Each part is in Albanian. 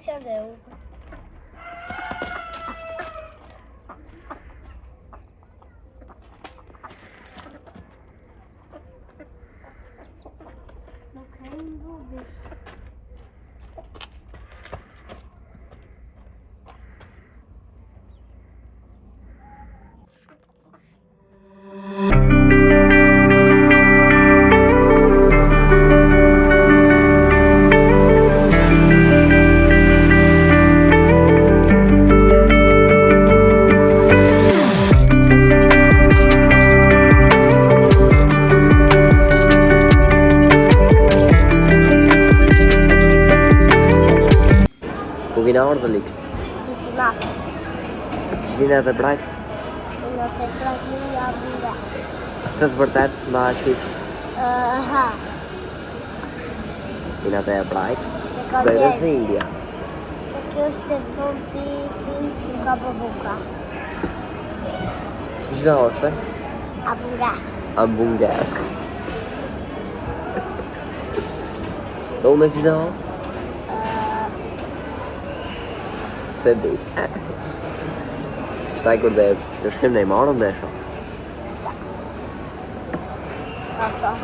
Xadeu. Vina ordentlik. Vina të brajt. Vina të brajt një javë. Pse s'vërtet nda shit? Ha. Vina të brajt. Dhe rëse India. Se kjo është e zonë që ka buka. Ç'do është? Abungar. Abungar. Do me ç'do? Se di. Stai kur dhe shkem në i marrën dhe shoh.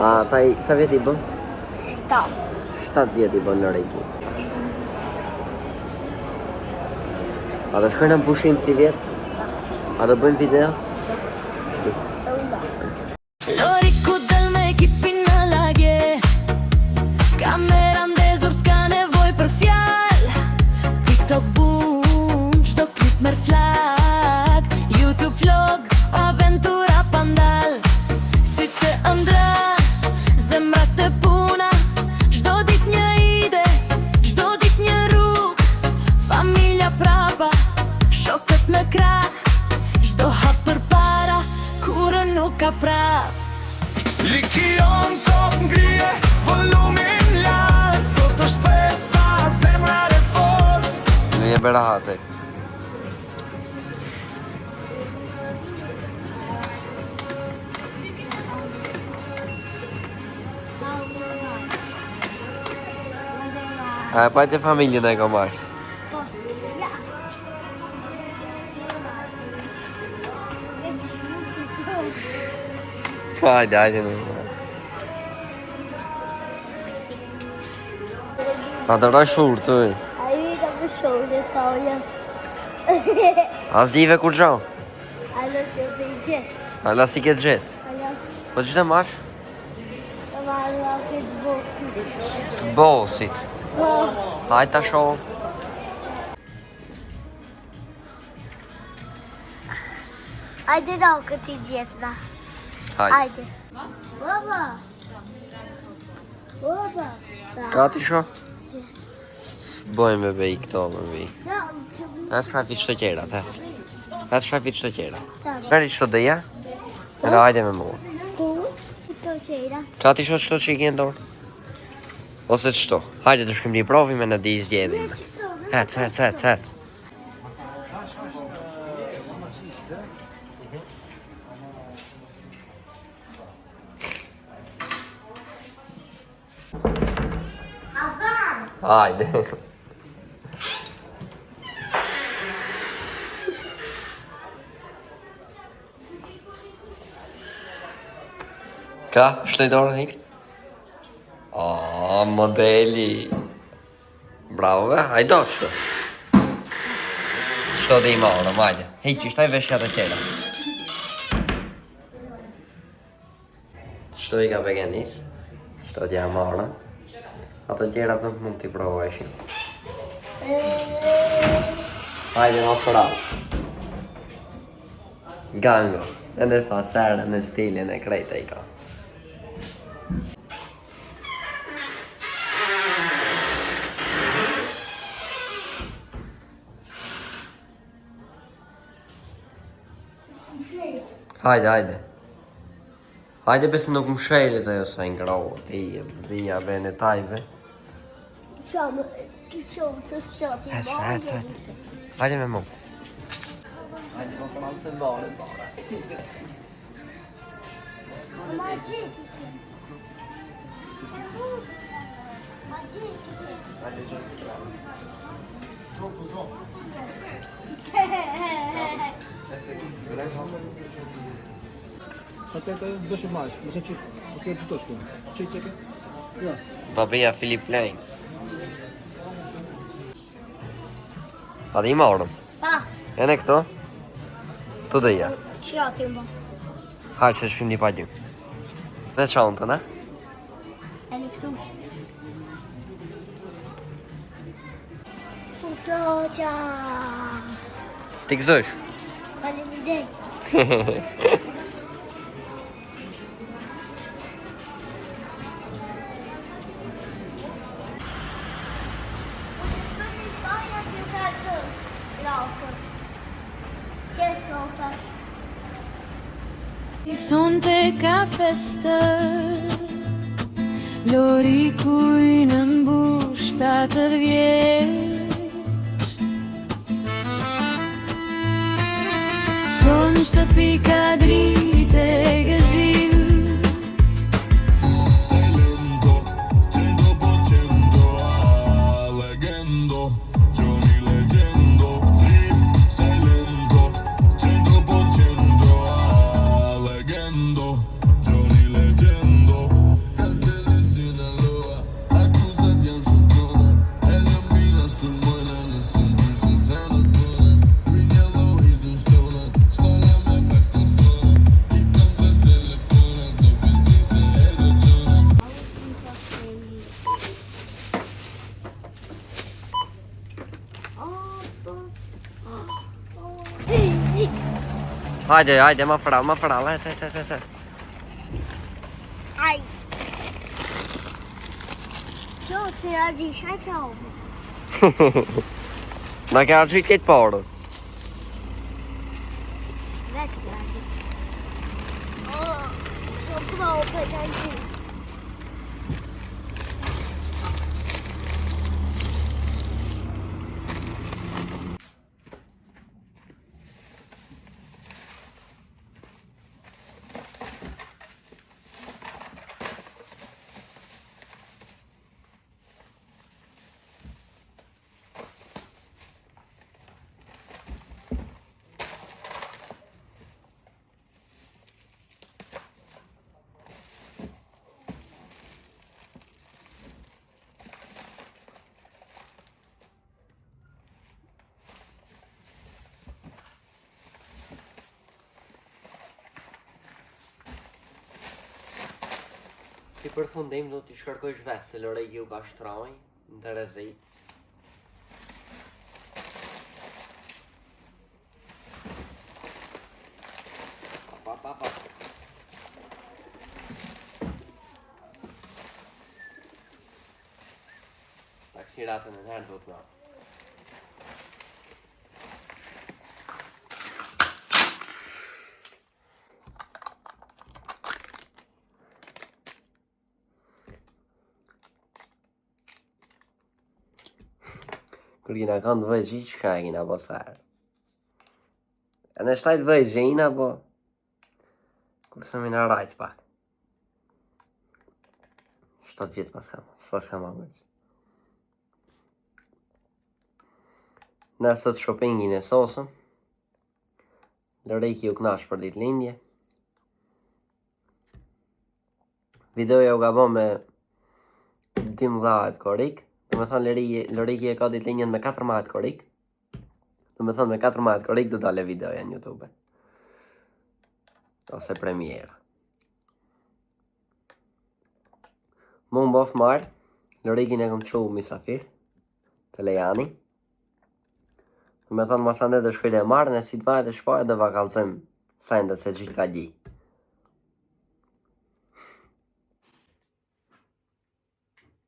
A, taj, sa vjet i bën? 7 vjet i bën në Reki. A do shkojnë në pushim si vjet? A do bëjmë video? Lo ricudel me ekipi në lagje. Kamera ndezur s'ka nevoj për fjall. TikTok boom, çdo klip merr flag. YouTube vlog, aventura pandal. Si të ëndra, zemra të puna. Çdo dit një ide, çdo dit një rrug. Familja prapa, shokët në krah. Çdo hap për para, kurrë nuk ka prap. Likion top ngrije, volumin lart. Sot është festa, zemra e fort. Në je berahate. A pa të familjen e ka marrë. Hajde në. Pa të rra shurë të e. A i ka për shurë të oja. As dive kur gjo? Alo si o për i gjithë. Ala si ke gjithë. Alo, Po që të marrë? të marrë la këtë bosit. Të bosit. Po, Hajde ta shohëm. ajde da o këtë i gjithë da. Hajde. Ajde. Baba. Baba. Gati sho? S'bojmë bebe i këto më vi. E shafit qëto qera, të hecë. E shafit qëto qera. Veri qëto dheja? Edhe hajde me mua. Tu, këto qera. Gati sho qëto që i kjenë dorë? Ose qëto? Hajde të shkëm një provi me në di i zgjedhim. Hec. Hajde. Ka? Shtoj dorën hik? O, modeli. Bravo, be, hajdo qëto. Qëto dhe i marë, hajde. Hej, që shtaj veshja të tjera. Qëto i ka begenis. Qëto t'ja marë. Ato tjera të mund t'i provojshim. Hajde ma frau. Gango. E në facerën, në stilin e krejta i ka. Hajde. Hajde besë nuk më shelit ajo sa i ngrohë, ti vija bene tajve. Qamë, të shatë i Hajde. Hajde me mu. Hajde më pranë se bare. Ma gjithë. Ma gjithë. Hajde gjithë. Aspetta, dois mais. Você te. O que é de dois? Chique. Babia Filip Lej. A di morëm. Pa, E ne këto? Tu dhe ja. që atë më. Hajë se shkim një pa dy. Dhe çantën, a? E në kësu. Putoqa. Ti gëzësh? Faleminderit. Sonte ka festa Lori kuj në mbush 70 vjeç Son shtëpi ka drite gëzim Sei lento, 100% legendo, Johnny Legendo. Sei lento, 100% legendo, Johnny Legendo. Cartelli in Sinaloa, accusati a Giucona, e l'ambina sul muore, nessun più si senatore. Rignalo e tu stona, scola ma pax non stona, i campi telefona, do business e ragione. Hajde, ma faral, se. Ai. Jo, të argji shaj fjallë. Na ka argjit këtë parë. Vetë të argji. Shumë të ma u për të argji. Si përfundim do t'i shkarkojsh vetë se Lorek ju ka shtroj në të rezit. Pa. Taksiratën e herë do t'na. Kur kina kanë të vëjgji, që ka e kina po sarë? E në shtajt vëjgji, ina po... Kur se mina rajt pak. 7 vjetë pas kam angës. Në sot shoppingin e sosën. Loreki u knash për ditë lindje. Videoja u ka bo me 12 korik. Do me thonë Loreki e ka ditë linjën me 14 korik. Do me thonë me 14 korik do dale videoja në YouTube. Ose premiera. Mu më bof marë, Lorekin e kom të shuhu misafir, të Lejani. Do me thonë masande dhe shkujt e marë, në si të vajet e shpojë dhe va kalëzim sendet se gjithë ka gji.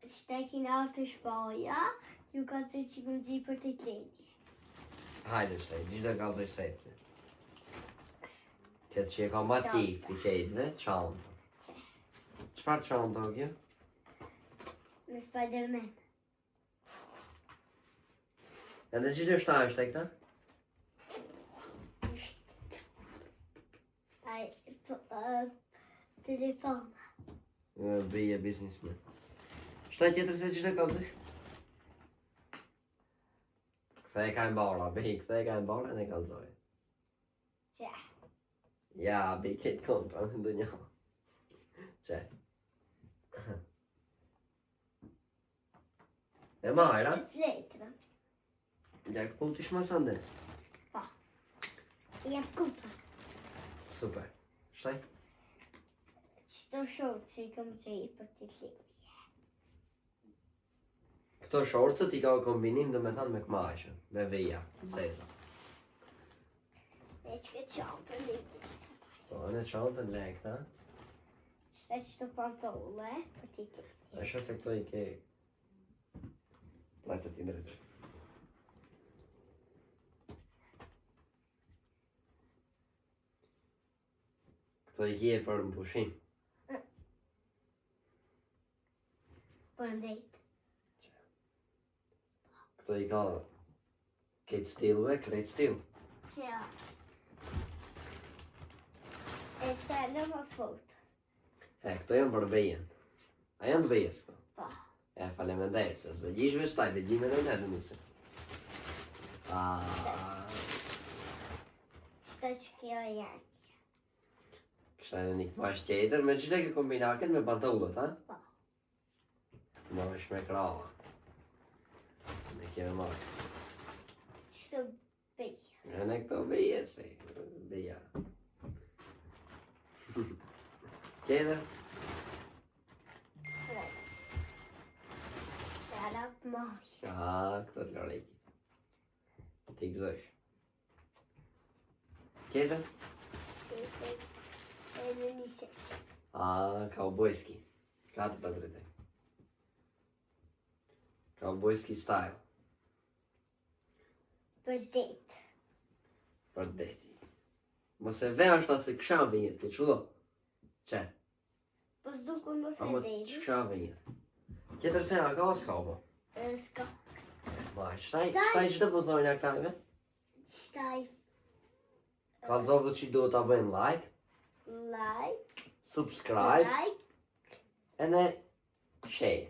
Shtekin aftë shpoja, ju ka të që më gji për të lindje. Hajde shtej, gjithë dhe kalëzoj sejtë. Këtë që e ka ma qif i kejtëve, qanë. Qëfar qanë do kjo? Me Spider-Man. Edhe që është ta është e këta? Telefon. Bëje businessman. Shtaj tjetër se që të kalëzësh? Kthej ka e mbara, bëj, kthej ka e mbara dhe kalzoj. Që. Ja, bëj këtë kontra në ndë një. Që. E majra? Fletra. Jak puntiš ma sande? Ja kupa. Super. Shtaj? Qëto shorë që i kam që i për të lirë. Këto shorcët i ka o kombinim dhe me thanë me këmajshën, me veja, ceza. E që këtë qantën dhe i për që të taj. Po, në qantën lekta. Qëto pantole për të lirë. Është se këto i ke... Plajtë ti ndërëtë. Këto i kje për më pushim. Për ndejtë. Këto i ka këtë stilve, krejt stil. Që është. E shtelë më foto. Këto janë për vejen. A janë të vejes këto? Po. Faleminderit, se s'do gjishme shtaj, dhe gjime dhe në të njëse. Qëto që kjo janë. Kështa edhe një këmash tjetër, me qëte ke kombinaket me pantallët, ha? Po. Ma është me krava. Me kjeve marrë. Qëto bëjë. E në këto beje, se beja. Tjetër? Flex. Qarab mojë. Këto të lorejkit. Ti gëzësh. Tjetër? Qëtë e në një seqë. Kaubojski. Ka të drejtë. Kaubojski style. Për ditë. Për deti. Mos e ve ashta se kësha vjenjët, ke qullo? Qe? Po s'duku mos e Amo dhejnë. kësha vjenjët. Kjetër se nga ka o s'ka po? S'ka. Vaj, shtaj që të pozojnë a këtajve? Qëtaj Kalzovët që duhet të bëjnë like, like. subscribe, Like. e ne share.